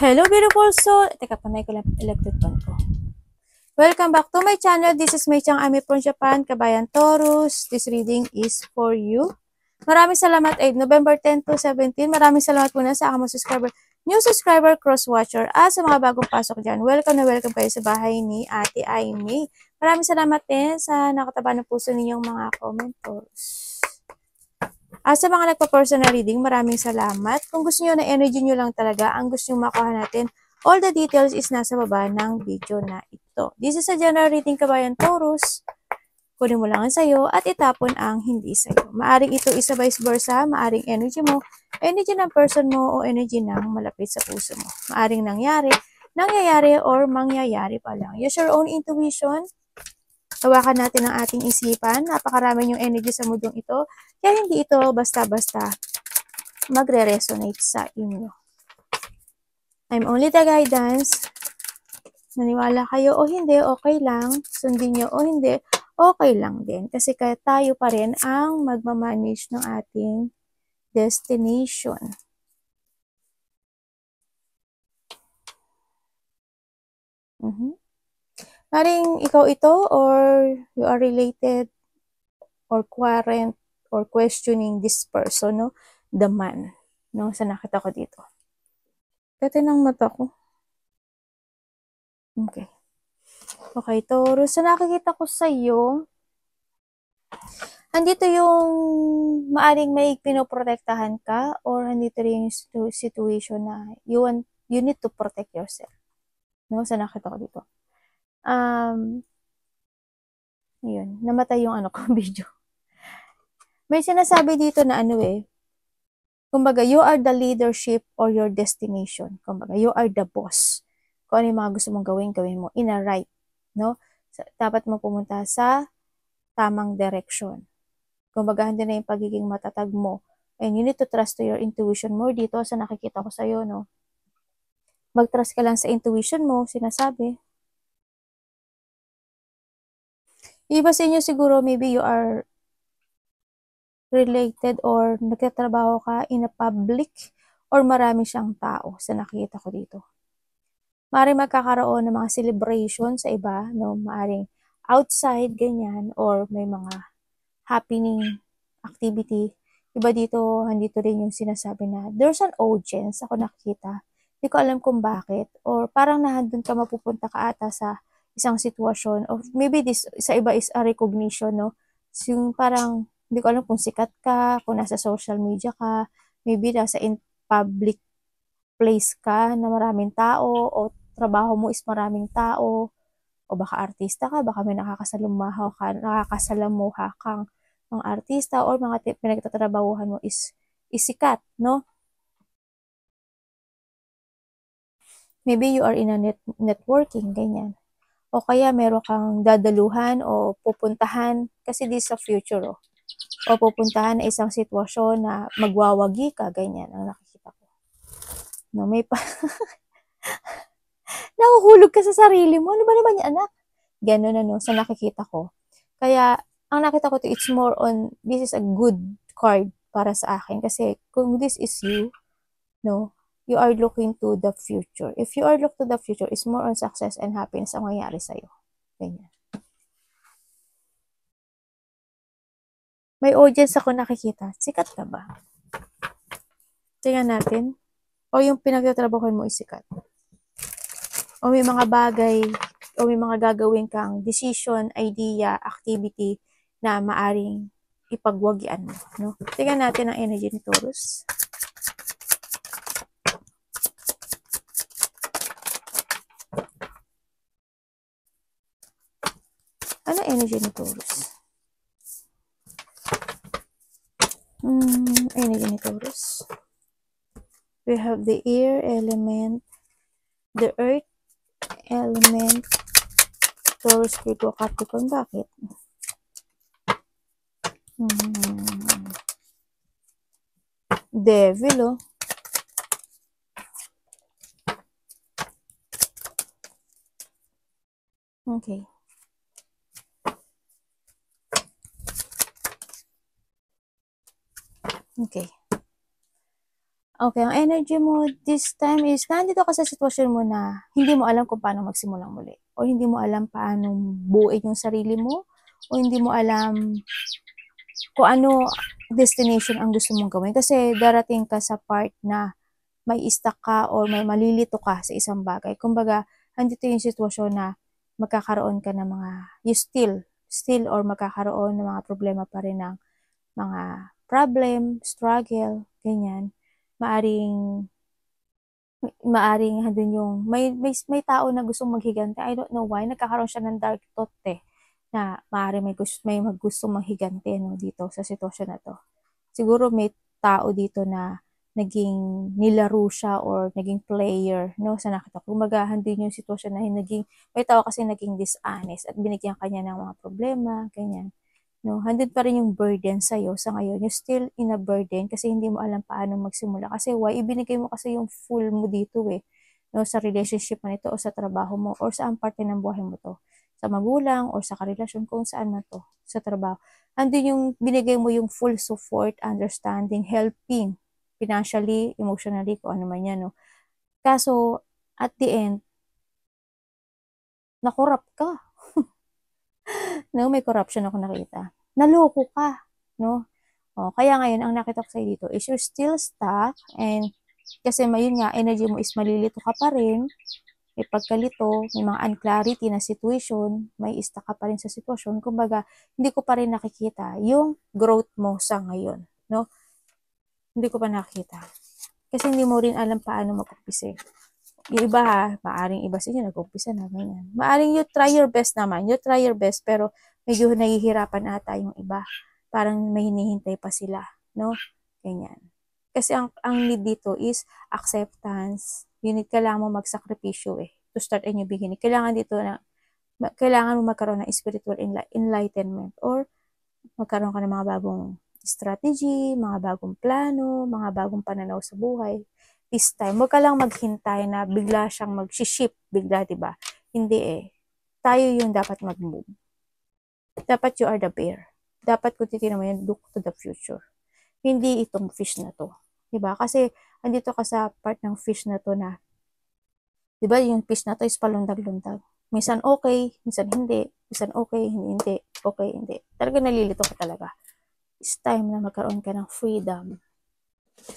Hello beautiful soul! Teka, panay ko lang electric fan ko. Welcome back to my channel. This is Mei Chang Ami from Japan, Kabayan Taurus. This reading is for you. Maraming salamat ay November 10 to 17. Maraming salamat muna sa aking subscriber, new subscriber, cross-watcher, at sa mga bagong pasok dyan. Welcome na welcome kayo sa bahay ni Ate Aimee. Maraming salamat din sa nakataba ng puso ninyong mga commentors. Sa mga nagpa-personal reading, maraming salamat. Kung gusto nyo na energy nyo lang talaga, ang gusto nyo makuha natin, all the details is nasa baba ng video na ito. This is a general reading, Kabayan Taurus. Kunin mo lang ang sayo at itapon ang hindi sayo. Maaring ito isa vice versa, maaring energy mo, energy ng person mo, o energy ng malapit sa puso mo. Maaring nangyayari, or mangyayari pa lang. Use your own intuition. Hawakan natin ang ating isipan. Napakarami yung energy sa mundong ito. Kaya hindi ito basta-basta magre-resonate sa inyo. I'm only the guidance. Naniwala kayo o hindi, okay lang. Sundin nyo o hindi, okay lang din. Kasi kaya tayo pa rin ang magmamanage ng ating destination. Maring ikaw ito, or you are related or quarrent or questioning this person, no? The man, no? Sa nakita ko dito. Kati ng mata ko. Okay. Okay, Taurus. Sa nakikita ko sa iyo, andito yung maaring may pinoprotektahan ka, or andito rin yung situation na you need to protect yourself. No? Sa nakita ko dito. Yun. Namatay yung video. May sinasabi dito na kumbaga, you are the leadership or your destination. Kumbaga, you are the boss. Kung ano yung mga gusto mong gawin mo in a right, no? Dapat mo pumunta sa tamang direction. Kumbaga, hindi na yung pagiging matatag mo. And you need to trust to your intuition more dito sa nakikita ko sa'yo, no? Mag-trust ka lang sa intuition mo, sinasabi. Iba sa inyo siguro, maybe you are related or nagtatrabaho ka in a public or marami siyang tao sa nakikita ko dito. Maaaring magkakaroon ng mga celebration sa iba, no? Maaaring outside, ganyan, or may mga happening activity. Iba dito, andito rin yung sinasabi na there's an audience, ako nakikita. Hindi ko alam kung bakit, or parang nandun ka, mapupunta ka ata sa isang sitwasyon, or maybe this sa iba is a recognition, no? So, yung parang, hindi ko alam kung sikat ka, kung nasa social media ka, maybe nasa in public place ka na maraming tao, o trabaho mo is maraming tao, o baka artista ka, baka may nakakasalamuha kang mga artista, or mga pinagtatrabahuhan mo is sikat, no? Maybe you are in a networking, ganyan. O kaya meron kang dadaluhan o pupuntahan, kasi this sa future, o pupuntahan na isang sitwasyon na magwawagi ka, ganyan ang nakikita ko. No, may pa nahuhulog ka sa sarili mo. Ano ba naman yan, anak? Ganun sa nakikita ko. Kaya, ang nakita ko to, it's more on, this is a good card para sa akin. Kasi, kung this is you, no, you are looking to the future. If you are looking to the future, it's more on success and happiness ang mangyayari sa'yo. Ganyan. May audience ako nakikita. Sikat ka ba? Tingnan natin. O yung pinagtatrabahuan mo is sikat. O may mga bagay, o may mga gagawin kang decision, idea, activity na maaring ipagwagian mo, no? Tingnan natin ang energy ni Taurus. Ano energy ni Taurus? Energy ni Taurus. We have the air element, the earth element, Taurus, Virgo, Capricorn. Bakit? Devil, oh. Okay. Okay. Okay, ang energy mo this time is nandito ka sa sitwasyon mo na hindi mo alam kung paano magsimulang muli o hindi mo alam paano buuin yung sarili mo o hindi mo alam kung ano destination ang gusto mong gawin kasi darating ka sa part na may stuck ka or may malilito ka sa isang bagay. Kumbaga, andito yung sitwasyon na magkakaroon ka ng mga, you still or magkakaroon ng mga problema pa rin ng mga problem, struggle, ganyan. Maaring andun yung may tao na gustong maghigante. I don't know why nagkakaroon siya ng dark thought na maaring may gustong maghigante no dito sa sitwasyon na to. Siguro may tao dito na naging nilaro siya or naging player no sa nakita ko. Kumbaga andun yung sitwasyon na may tao kasi naging dishonest at binigyan kanya ng mga problema, ganyan. No, handid pa rin yung burden sa'yo sa ngayon. You're still in a burden kasi hindi mo alam paano magsimula. Kasi why? Ibinigay mo kasi yung full mo dito no, sa relationship mo nito o sa trabaho mo or saan parte ng buhay mo to. Sa magulang or sa karelasyon kung saan man to. Sa trabaho. Andun yung binigay mo yung full support, understanding, helping financially, emotionally, kung ano man yan. No? Kaso, at the end, nakorap ka. No, may corruption ako nakita. Naloko ka, no? Oh, kaya ngayon, ang nakita ko sa'yo dito is you're still stuck and kasi mayun nga, energy mo is malilito ka pa rin, may pagkalito, may mga unclarity na situation, may stuck ka pa rin sa sitwasyon. Kumbaga, hindi ko pa rin nakikita yung growth mo sa ngayon, no? Hindi ko pa nakikita. Kasi hindi mo rin alam paano mag-umpisa. Yung iba ha, maaring iba sa inyo nag-umpisa na ganyan. Maaring you try your best naman, you try your best, pero medyo nahihirapan ata yung iba. Parang may hinihintay pa sila, no? Ganyan. Kasi ang need dito is acceptance. You need, kailangan mo magsakripisyo to start a new beginning. Kailangan dito na, kailangan mo magkaroon ng spiritual enlightenment or magkaroon ka ng mga bagong strategy, mga bagong plano, mga bagong pananaw sa buhay. This time, huwag ka lang maghintay na bigla siyang mag-ship, bigla, di ba? Hindi Tayo yung dapat mag-move. Dapat you are the bear. Dapat kung titignan mo yun, look to the future. Hindi itong fish na to. Di ba? Kasi, andito ka sa part ng fish na to na, di ba, yung fish na to is palundag-lundag. Minsan okay, minsan hindi. Minsan okay, hindi. Okay, hindi. Talaga nalilito ka talaga. It's time na magkaroon ka ng freedom.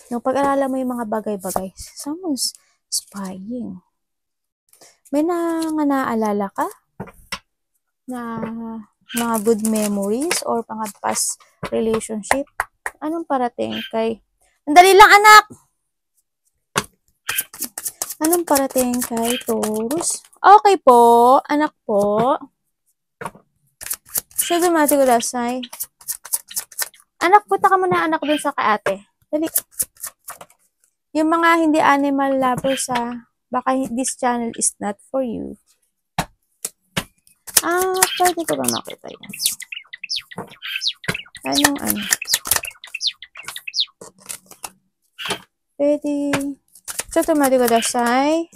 Nung pag-aralan mo yung mga bagay-bagay, someone's spying. May naalala ka na mga good memories or mga past relationship? Anong parating kay... Andali lang, anak! Anong parating kay Taurus? Okay po, anak po. Siya dumati ko dasay. Anak, punta ka muna anak dun sa kaate. Dali. Yung mga hindi animal lovers baka this channel is not for you. Pwede ko ba makita yan? Anong ano? Pwede. So, tumati ko dasay.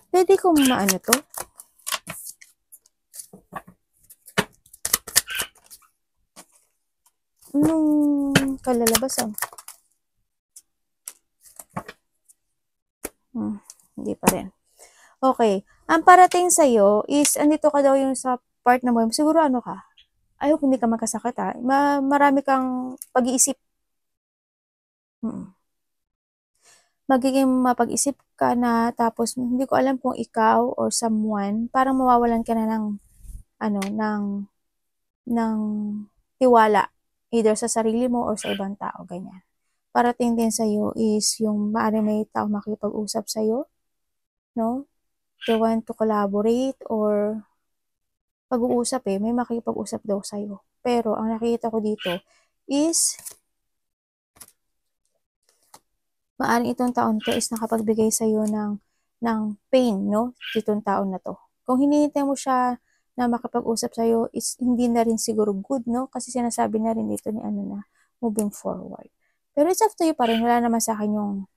Pwede ko maano to? Nung kalalabasan. Hindi pa rin. Okay. Ang parating sa'yo is, andito ka daw yung sa part na mo. Siguro ano ka? I hope hindi ka magkasakit ha. Marami kang pag-iisip. Magiging mapag-isip ka na tapos hindi ko alam kung ikaw or someone, parang mawawalan ka na ng tiwala either sa sarili mo or sa ibang tao, ganyan. Parating din sa'yo is yung maaaring may tao makipag-usap sa'yo, no? They want to collaborate or pag-uusap may makipag-usap daw sa'yo. Pero ang nakikita ko dito is maaring itong taon to is nakapagbigay sa'yo ng pain, no? Itong taon na to. Kung hinihintay mo siya na makapag-usap sa'yo, is hindi na rin siguro good, no? Kasi sinasabi na rin dito ni na moving forward. Pero it's up to you pa rin. Wala naman sa akin yung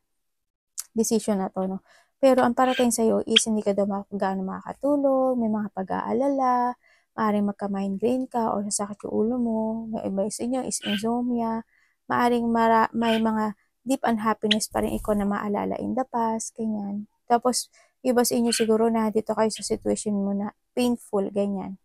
decision na to, no? Pero ang parating sa'yo is hindi ka daw gaano makakatulog, may mga pag-aalala, maaaring magka-migraine ka or sasakit yung ulo mo, may iba sa inyo is insomnia, maaring may mga deep unhappiness pa rin ikaw na maalala in the past, ganyan. Tapos, iba sa inyo siguro na dito kayo sa situation mo na painful, ganyan.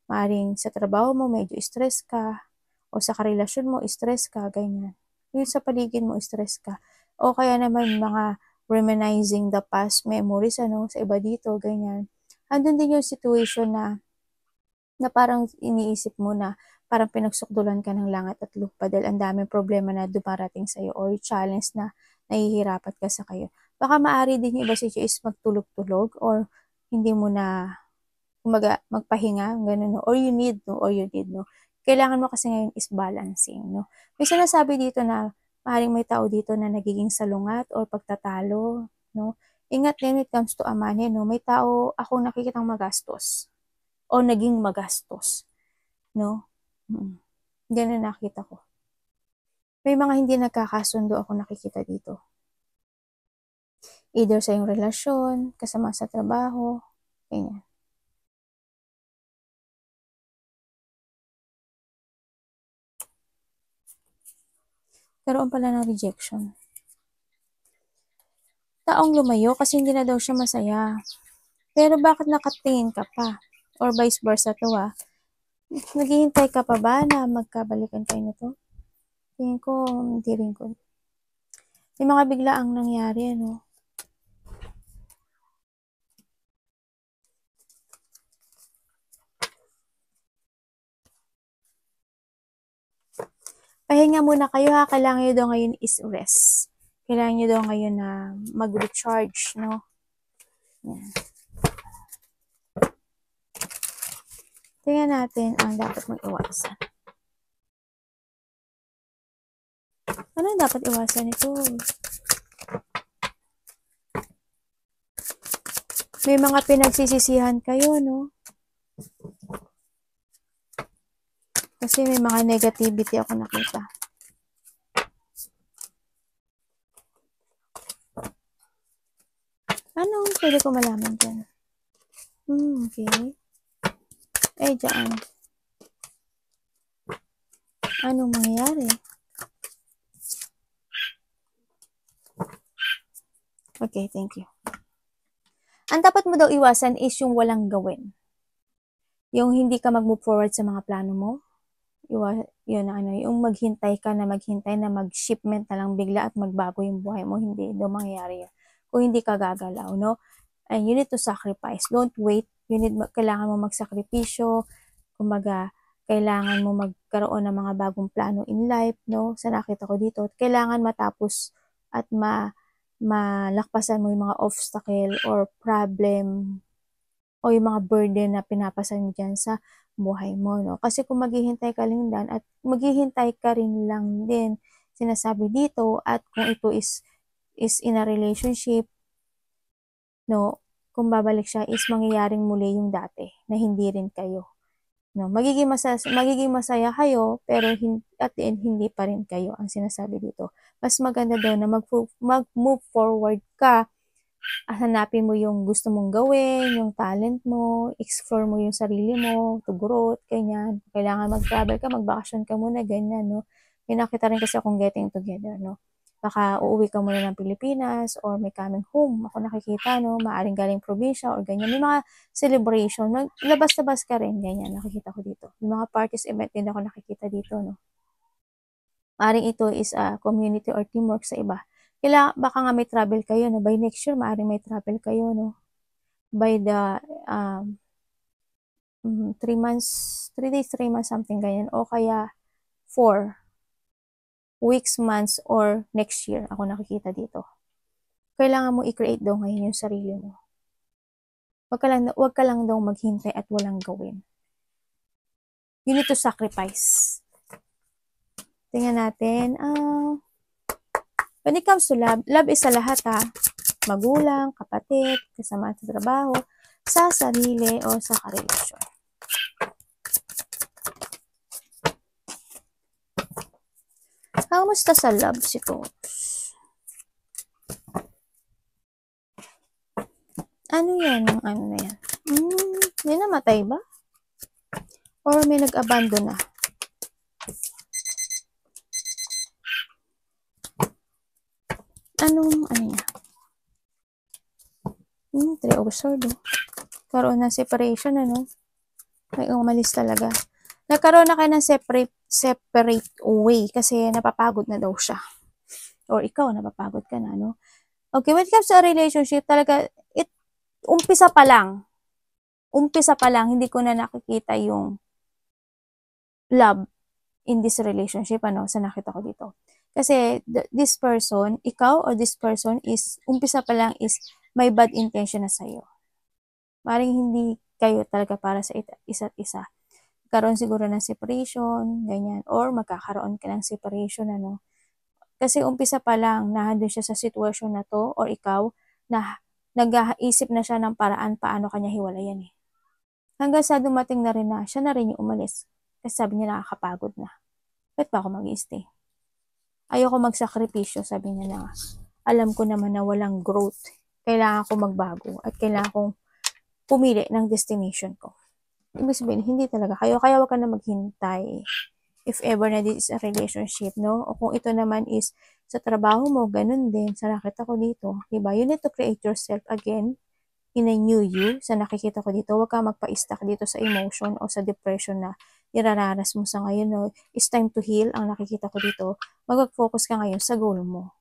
Maaring sa trabaho mo, medyo stress ka, o sa karelasyon mo, stress ka, ganyan. Yung sa paligid mo, stress ka. O kaya naman mga reminiscing the past memories, ano, sa iba dito, ganyan. Andun din yung situation na parang iniisip mo na parang pinagsukdulan ka ng langit at lupa dahil ang daming problema na dumarating sa'yo or challenge na nahihirapan ka sa kayo. Baka maaari din yung iba sa is magtulog-tulog or hindi mo na magpahinga, ganun, no? Or you need, no? Kailangan mo kasi ngayon is balancing, no? May sinasabi dito na maaaring may tao dito na nagiging salungat or pagtatalo, no? Ingat din when it comes to money, no? May tao ako nakikitang magastos o naging magastos, no? Ganun nakita ko. May mga hindi nagkakasundo ako nakikita dito. Either sa yung relasyon, kasama sa trabaho, ganyan. Karoon pala ng rejection. Taong lumayo kasi hindi na daw siya masaya. Pero bakit nakatingin ka pa? Or vice versa to Naghihintay ka pa ba na magkabalikan kayo nito? Tingin ko, hindi rin ko. May mga biglaang nangyari, ano? Pahinga muna kayo ha. Kailangan nyo daw ngayon is rest. Kailangan nyo daw ngayon na mag-recharge, no? Yan. Tingnan natin ang dapat mag-iwasan. Ano ang dapat iwasan ito? May mga pinagsisisihan kayo, no? Kasi may mga negativity ako nakita. Ano pwede ko malaman dyan? Okay. Dyan. Anong mangyayari? Okay, thank you. Ang dapat mo daw iwasan is yung walang gawin. Yung hindi ka mag-move forward sa mga plano mo. Yung maghintay na mag-shipment na lang bigla at magbago yung buhay mo. Hindi daw mangyayari yan. Kung hindi ka gagalaw, no? And you need to sacrifice. Don't wait. Kailangan mo magsakripisyo. Kumbaga, kailangan mo magkaroon ng mga bagong plano in life, no? Sa nakita ko dito. Kailangan matapos at malakpasan mo yung mga obstacle or problem o yung mga burden na pinapasan mo dyan sa buhay mo, no? Kasi kung maghihintay ka rin lang din sinasabi dito at kung ito is in a relationship, no? Kung babalik siya is mangyayaring muli yung dati na hindi rin kayo. No, magiging masaya kayo pero at the end hindi pa rin kayo ang sinasabi dito. Mas maganda daw na mag-move forward ka. Hanapin mo yung gusto mong gawin, yung talent mo, explore mo yung sarili mo, to growth, ganyan. Kailangan mag-travel ka, magbakasyon ka muna, ganyan, no? May nakita rin kasi akong getting together, no? Baka uuwi ka muna ng Pilipinas or may coming home. Ako nakikita, no? Maaring galing probinsya or ganyan. May mga celebration. Labas-labas ka rin, ganyan. Nakikita ko dito. May mga parties event din ako nakikita dito, no? Maaring ito is a community or teamwork sa iba. Baka nga may travel kayo, no? By next year, maaring may travel kayo, no? By the 3 days, 3 months, something ganyan. O kaya 4 weeks, months, or next year. Ako nakikita dito. Kailangan mo i-create daw ngayon yung sarili mo. Wag ka lang daw maghintay at walang gawin. You need to sacrifice. Tingnan natin. When it comes to love is sa lahat magulang, kapatid, kasama sa trabaho, sa sarili o sa karelasyon. Kamusta sa love si Taurus? Ano yan? Ano na yan? May namatay ba? Or may nag-abandon na? Anong, ano niya? Three of Swords, karoon ng separation, ano? May umalis talaga. Nagkaroon na kayo ng separate way kasi napapagod na daw siya. Or ikaw, napapagod ka na, no? Okay, when it comes to a relationship, talaga, umpisa pa lang, hindi ko na nakikita yung love in this relationship, ano, sa nakita ko dito. Kasi, this person, ikaw or this person is, umpisa pa lang is, may bad intention na sa'yo. Maring hindi kayo talaga para sa isa't isa. Karoon siguro ng separation, ganyan, or magkakaroon ka ng separation, ano. Kasi umpisa pa lang, nandun siya sa sitwasyon na to, or ikaw, na nag-iisip na siya ng paraan paano kanya hiwalayan eh. Hanggang sa dumating na rin na, siya na rin yung umalis. Kasi sabi niya nakakapagod na. Ba't ba ako mag-i-stay? Ayoko magsakripisyo, sabi niya na, alam ko naman na walang growth. Kailangan ko magbago at kailangan kong pumili ng destination ko. Ibig sabihin, hindi talaga kayo. Kaya wag ka na maghintay. If ever na this is a relationship, no? O kung ito naman is sa trabaho mo, ganun din. Sa nakita ko dito, diba? You need to create yourself again in a new you. Sa nakikita ko dito, wag ka magpa-stuck dito sa emotion o sa depression na iraranas mo sa ngayon, no? It's time to heal. Ang nakikita ko dito, mag-focus ka ngayon sa goal mo.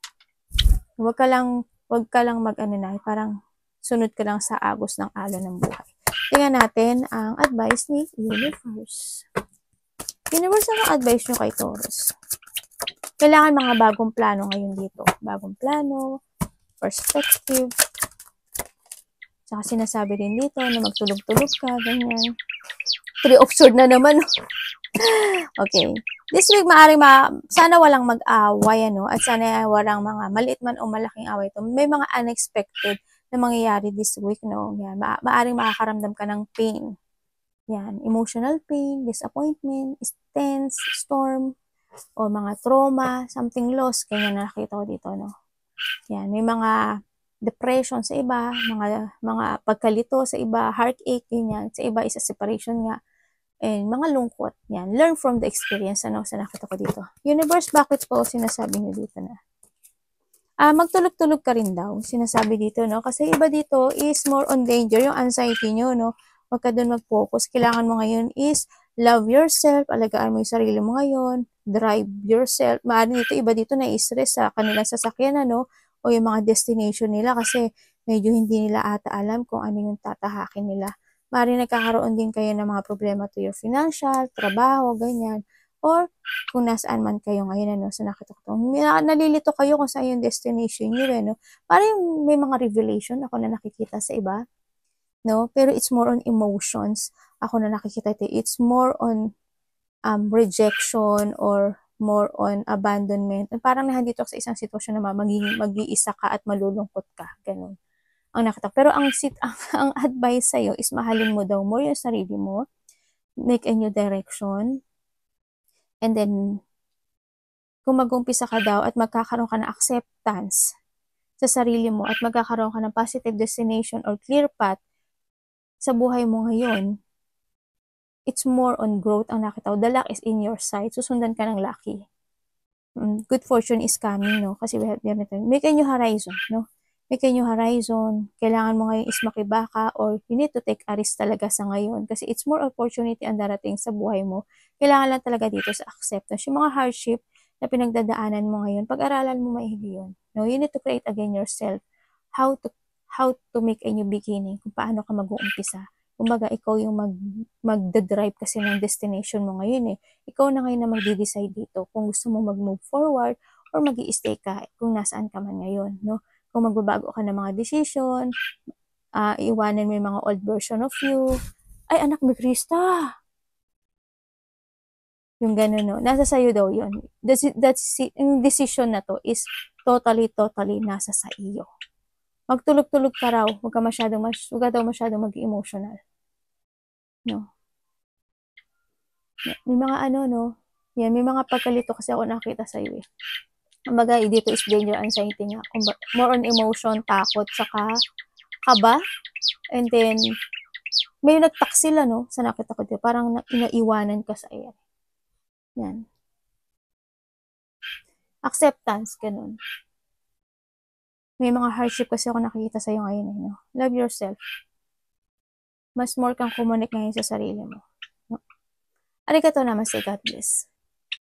Wag ka lang mag-ano na, parang sunod ka lang sa agos ng alon ng buhay. Tingnan natin ang advice ni Universe. Universe, ang advice nyo kay Taurus? Kailangan mga bagong plano ngayon dito. Bagong plano, perspective. Saka sinasabi din dito na magtulog-tulog ka, ganyan. Three of Swords na naman. Okay. This week, sana walang mag-away, ano? At sana walang mga maliit man o malaking away ito. May mga unexpected na mangyayari this week, no? Yan. Maaring makakaramdam ka ng pain. Yan. Emotional pain, disappointment, tense, storm, o mga trauma, something lost. Kaya nakita ko dito, no? Yan. May mga depression sa iba, mga pagkalito sa iba, heartache, ganyan. Sa iba, isa separation nga. And mga lungkot. Yan. Learn from the experience, ano, sa nakita ko dito. Universe, bakit po sinasabi nyo dito na? Magtulog-tulog ka rin daw, sinasabi dito, no? Kasi iba dito is more on danger, yung anxiety nyo, no? Huwag ka dun mag-focus. Kailangan mo ngayon is love yourself, alagaan mo yung sarili mo ngayon, drive yourself. Maaari dito, iba dito na-stress sa kanilang sasakyan, ano? O yung mga destination nila kasi medyo hindi nila ata alam kung ano yung tatahakin nila. Maaaring nagkakaroon din kayo ng mga problema to your financial, trabaho, ganyan. Or kung nasaan man kayo ngayon, ano, sa nakita ko. Nalilito kayo kung saan yung destination nyo, no? Parang may mga revelation ako na nakikita sa iba, no? Pero it's more on emotions. Ako na nakikita ito. It's more on rejection or more on abandonment. Parang nandito sa isang sitwasyon na mag-iisa ka at malulungkot ka. Ganun ang nakita. Pero ang advice sa'yo is mahalin mo daw more yung sarili mo, make a new direction, and then kung mag-umpisa ka daw at magkakaroon ka ng acceptance sa sarili mo at magkakaroon ka ng positive destination or clear path sa buhay mo ngayon, it's more on growth ang nakita. The luck is in your side. Susundan ka ng lucky. Good fortune is coming, no? Kasi we have make a new horizon, no? Make a new horizon. Kailangan mo ngayon is makibaka or you need to take a risk talaga sa ngayon kasi it's more opportunity ang darating sa buhay mo. Kailangan lang talaga dito sa acceptance. Yung mga hardship na pinagdadaanan mo ngayon, pag-aralan mo maigi yun. No? You need to create again yourself. How to make a new beginning. Kung paano ka mag-uumpisa. Kumbaga, ikaw yung magdadrive kasi ng destination mo ngayon eh. Ikaw na ngayon na magde-decide dito kung gusto mo mag-move forward or mag-i-stay ka kung nasaan ka man ngayon, no? Kung magbabago ka ng mga decision, iwanan mo yung mga old version of you. Ay, anak mo, Krista! Yung gano'n, no? Nasa sayo daw yun. Yung decision na to is totally nasa sa iyo. Magtulog-tulog ka raw. Huwag ka daw masyadong mag-emotional. No? May mga ano, no? Yan, may mga pagkalito kasi ako nakita sa'yo eh. Kumbaga, dito is danger, anxiety nga. More on emotion, takot, saka kaba. And then, may nagtak sila, no? Sa nakita ko dito. Parang inaiwanan ka sa ayan. Yan. Acceptance, ganun. May mga hardship kasi ako nakikita sa'yo ngayon. Eh, no? Love yourself. Mas more kang kumunik ngayon sa sarili mo. No? Arigatou namaste. God bless.